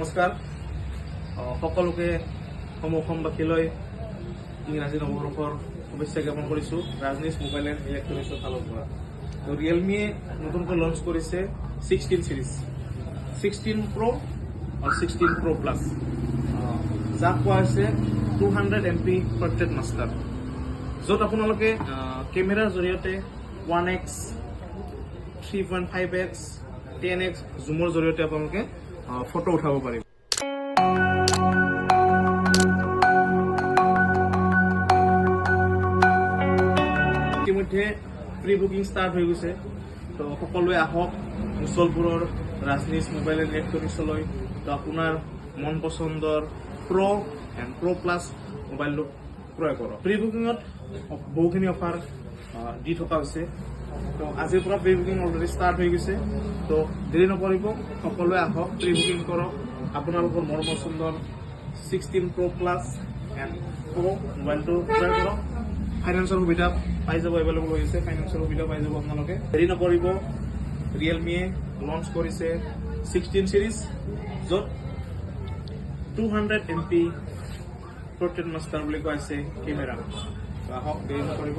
নমস্কাৰ সকলোকে সমবাসীলৈ ইংৰাজী নৱবৰ্ষৰ শুভেচ্ছা জ্ঞাপন কৰিছোঁ ৰাজনীশ মোবাইল এণ্ড ইলেক্ট্ৰনিক্সৰ ফালৰ পৰা। তো ৰিয়েলমিয়ে নতুনকৈ লঞ্চ কৰিছে 16 সিৰিজ 16 Pro আৰু 16 Pro Plus, যাক কোৱা হৈছে 200 MP পোৰ্ট্ৰেইট মাষ্টাৰ, য'ত আপোনালোকে কেমেৰাৰ জৰিয়তে 1x 3.5x 10x জুমৰ জৰিয়তে আপোনালোকে ফটো উঠাব পাৰিব। ইতিমধ্যে প্ৰি বুকিং ষ্টাৰ্ট হৈ গৈছে। তো সকলোৱে আহক মুছলপুৰৰ ৰাজনীশ মোবাইল এণ্ড ইলেক্ট্ৰনিক্সলৈ। তো আপোনাৰ মন পচন্দৰ Pro এণ্ড Pro Plus মোবাইলটো ক্ৰয় কৰক। প্ৰি বুকিঙত বহুখিনি অফাৰ দি থকা হৈছে। তো আজিৰ পৰা প্ৰি বুকিং অলৰেডি ষ্টাৰ্ট হৈ গৈছে। তো দেৰি নকৰিব, সকলোৱে আহক, প্ৰি বুকিং কৰক, আপোনালোকৰ মন পচন্দৰ 16 Pro Plus এণ্ড Pro মোবাইলটো ক্ৰয় কৰক। ফাইনেন্সৰ সুবিধা পাই যাব, এভেইলেবল হৈ আছে, ফাইনেন্সৰ সুবিধা পাই যাব আপোনালোকে। দেৰি নকৰিব, ৰিয়েলমিয়ে লঞ্চ কৰিছে 16 সিৰিজ, য'ত 200 MP পোৰ্ট্ৰেইট মাষ্টাৰ বুলি কোৱা হৈছে কেমেৰা। আহক, দেৰি নকৰিব।